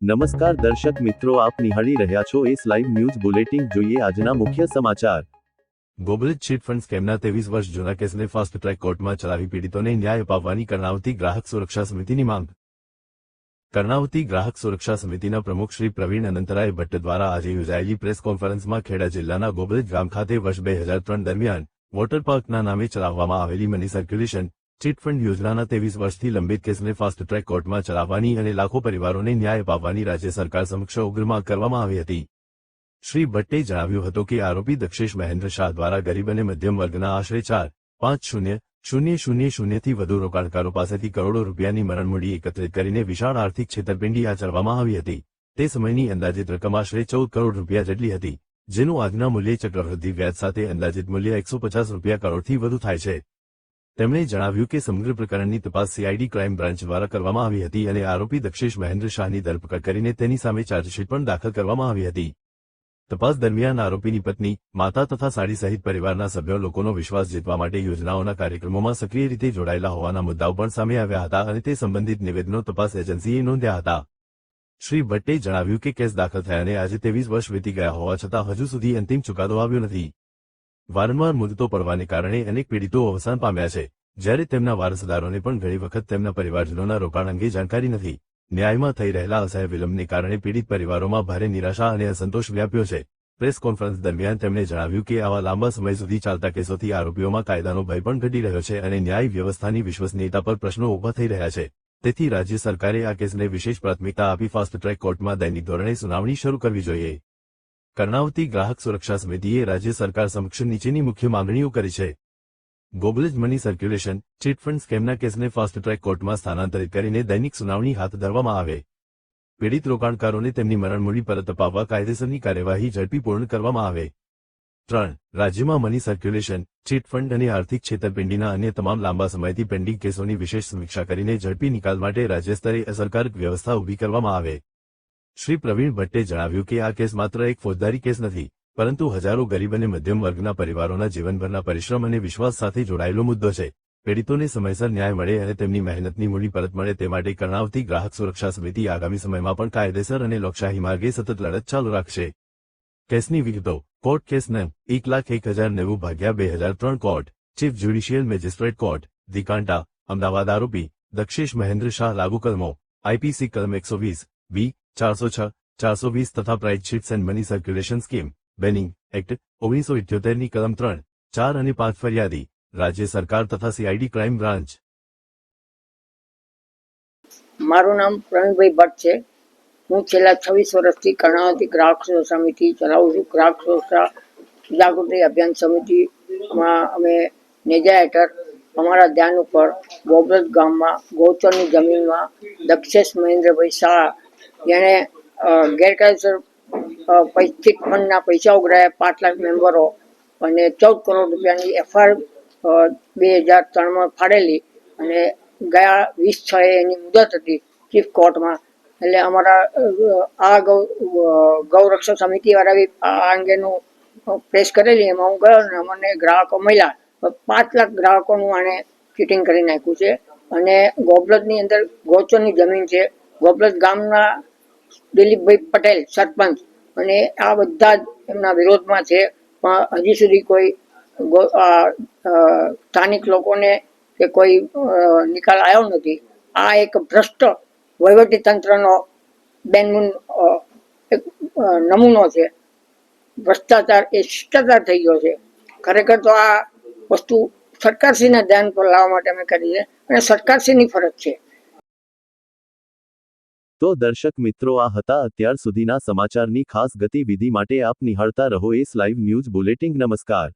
નમસ્કાર દર્શક મિત્રો, આપ નિહાળી રહ્યા છો એસ લાઈવ ન્યૂઝ બુલેટિન। જોઈએ આજના મુખ્ય સમાચાર। ગોબરેજ ચીટ ફંડ સ્કેમના 23 વર્ષ જૂના કેસને ફાસ્ટ ટ્રેક કોર્ટમાં ચલાવી પીડિતોને ન્યાય અપાવવાની કર્ણાવતી ગ્રાહક સુરક્ષા સમિતિની માંગ। કર્ણાવતી ગ્રાહક સુરક્ષા સમિતિના પ્રમુખ શ્રી પ્રવીણ અનંતરાય ભટ્ટ દ્વારા આજે યોજાયેલી પ્રેસ કોન્ફરન્સમાં ખેડા જિલ્લાના ગોબરેજ ગામ ખાતે વર્ષ 2003 દરમિયાન વોટર પાર્કના નામે ચલાવવામાં આવેલી મની સર્ક્યુલેશન ચીટ ફંડ યોજનાના 23 વર્ષથી લંબિત કેસને ફાસ્ટ ટ્રેક કોર્ટમાં ચલાવવાની અને લાખો પરિવારોને ન્યાય અપાવવાની રાજ્ય સરકાર સમક્ષ ઉગ્ર માંગ કરવામાં આવી હતી। શ્રી ભટ્ટે જણાવ્યું હતું કે આરોપી દક્ષેશ મહેન્દ્ર શાહ દ્વારા ગરીબ અને મધ્યમ વર્ગના આશરે 4,5,000 થી વધુ રોકાણકારો પાસેથી કરોડો રૂપિયાની મરણમૂડી એકત્રિત કરીને વિશાળ આર્થિક છેતરપિંડી આચરવામાં આવી હતી। તે સમયની અંદાજિત રકમ આશરે 14 કરોડ રૂપિયા જેટલી હતી, જેનું આજના મૂલ્યે ચક્રવૃદ્ધિ વ્યાજ સાથે અંદાજિત મૂલ્ય 150 રૂપિયા કરોડથી વધુ થાય છે। તેમણે જણાવ્યું કે સમગ્ર પ્રકરણની તપાસ સીઆઈડી ક્રાઇમ બ્રાન્ચ દ્વારા કરવામાં આવી હતી અને આરોપી દક્ષેશ મહેન્દ્ર શાહની ધરપકડ કરીને તેની સામે ચાર્જશીટ પણ દાખલ કરવામાં આવી હતી। તપાસ દરમિયાન આરોપીની પત્ની, માતા તથા સાડી સહિત પરિવારના સભ્યો લોકોનો વિશ્વાસ જીતવા માટે યોજનાઓના કાર્યક્રમોમાં સક્રિય રીતે જોડાયેલા હોવાના મુદ્દાઓ પણ સામે આવ્યા હતા અને તે સંબંધિત નિવેદનો તપાસ એજન્સીએ નોંધ્યા હતા। શ્રી ભટ્ટે જણાવ્યું કે કેસ દાખલ થયાને આજે 23 વર્ષ વીતી ગયા હોવા છતાં હજુ સુધી અંતિમ ચુકાદો આવ્યો નથી। વારંવાર મુદતો પડવાને કારણે અનેક પીડિતો અવસાન પામ્યા છે, જ્યારે તેમના વારસદારોને પણ ઘણી વખત તેમના પરિવારજનોના રોકાણ અંગે જાણકારી નથી। ન્યાયમાં થઈ રહેલા અસહ્ય વિલંબને કારણે પીડિત પરિવારોમાં ભારે નિરાશા અને અસંતોષ વ્યાપ્યો છે। પ્રેસ કોન્ફરન્સ દરમિયાન તેમણે જણાવ્યું કે આવા લાંબા સમય સુધી ચાલતા કેસોથી આરોપીઓમાં કાયદાનો ભય પણ ઘટી રહ્યો છે અને ન્યાય વ્યવસ્થાની વિશ્વસનીયતા પર પ્રશ્નો ઉભા થઈ રહ્યા છે। તેથી રાજ્ય સરકારે આ કેસને વિશેષ પ્રાથમિકતા આપી ફાસ્ટ ટ્રેક કોર્ટમાં દૈનિક ધોરણે સુનાવણી શરૂ કરવી જોઈએ। કર્ણાવતી ગ્રાહક સુરક્ષા સમિતિએ રાજ્ય સરકાર સમક્ષ નીચેની મુખ્ય માંગણીઓ કરી છે। ગોબરેજ મની સર્ક્યુલેશન ચીટ ફંડ સ્કેમના કેસને ફાસ્ટ ટ્રેક કોર્ટમાં સ્થાનાંતરિત કરીને દૈનિક સુનાવણી હાથ ધરવામાં આવે। પીડિત રોકાણકારોને તેમની મરણમૂડી પરત અપાવવા કાયદેસરની કાર્યવાહી ઝડપી પૂર્ણ કરવામાં આવે। 3. રાજ્યમાં મની સર્ક્યુલેશન ચીટ ફંડ અને આર્થિક છેતરપિંડીના અન્ય તમામ લાંબા સમયથી પેન્ડિંગ કેસોની વિશેષ સમીક્ષા કરીને ઝડપી નિકાલ માટે રાજ્ય સ્તરે અસરકારક વ્યવસ્થા ઊભી કરવામાં આવે। શ્રી પ્રવીણ ભટ્ટે જણાવ્યું કે આ કેસ માત્ર એક ફોજદારી કેસ નથી, પરંતુ હજારો ગરીબ અને મધ્યમ વર્ગના પરિવારોના જીવનભરના પરિશ્રમ અને વિશ્વાસ સાથે જોડાયેલો મુદ્દો છે। પીડિતોને સમયસર ન્યાય મળે અને તેમની મહેનતની મૂડી પરત મળે તે માટે કર્ણાવતી ગ્રાહક સુરક્ષા સમિતિ આગામી સમયમાં પણ કાયદેસર અને લોકશાહી માર્ગે સતત લડત ચાલુ રાખશે। કેસની વિગતો। કોર્ટ કેસ નં. 1,01,090/2003 court chief judicial magistrate court દીકાંટા અમદાવાદ। આરોપી દક્ષેશ મહેન્દ્ર શાહ। લાગુ કલમો આઈપીસી કલમ 120 બી 406 420 તથા prize chits and money circulation scheme banning act 1978 ની કલમ 3, 4 અને 5 ફરિયાદી રાજ્ય સરકાર તથા સીઆઈડી ક્રાઇમ બ્રાન્ચ। મારું નામ પ્રવીણભાઈ ભટ્ટ છે। હું છેલ્લા 26 વર્ષથી કર્ણાવતી ગ્રાહક સુરક્ષા સમિતિ ચલાવું છું। ગ્રાહક સુરક્ષા જાગૃતિ અભિયાન સમિતિમાં અમે નેજા હેઠળ અમારા ધ્યાન ઉપર ગોબરેજ ગામમાં ગૌચરની જમીનમાં દક્ષેશ મહેન્દ્રભાઈ શાહ, જેણે ગેરકાયદેસર ચીટ ફંડના પૈસા ઉઘરાયા 5 લાખ મેમ્બરો અને 14 કરોડ રૂપિયાની એફઆઈઆર 2003માં ફાડેલી અને ગયા 20/6 એની મુદત હતી ચીફ કોર્ટમાં। એટલે અમારા આ ગૌરક્ષા સમિતિવાળા બી આ અંગેનું પ્રેસ કરેલી, એમાં હું ગયો અને અમને ગ્રાહકો મળ્યા। 5 લાખ ગ્રાહકોનું આણે ચીટિંગ કરી નાખ્યું છે અને ગોબરેજની અંદર ગૌચરની જમીન છે। ગોબરેજ ગામના દિલીપભાઈ પટેલ સરપંચ અને આ બધા જ એમના વિરોધમાં છે, પણ હજી સુધી કોઈ સ્થાનિક લોકોને કે કોઈ નિકાલ આવ્યો નથી। આ એક ભ્રષ્ટ વહીવટી તંત્રનો બેનમૂન એક નમૂનો છે। ભ્રષ્ટાચાર એ શિષ્ટાચાર થઈ ગયો છે। ખરેખર તો આ વસ્તુ સરકારશ્રીના ધ્યાન પર લાવવા માટે અમે કરી છે અને સરકારશ્રીની ફરજ છે। તો દર્શક મિત્રો, આ હતા અત્યાર સુધીના સમાચારની ખાસ ગતિવિધિ માટે આપ નિહાળતા રહો એસ લાઈવ ન્યૂઝ બુલેટિન। નમસ્કાર।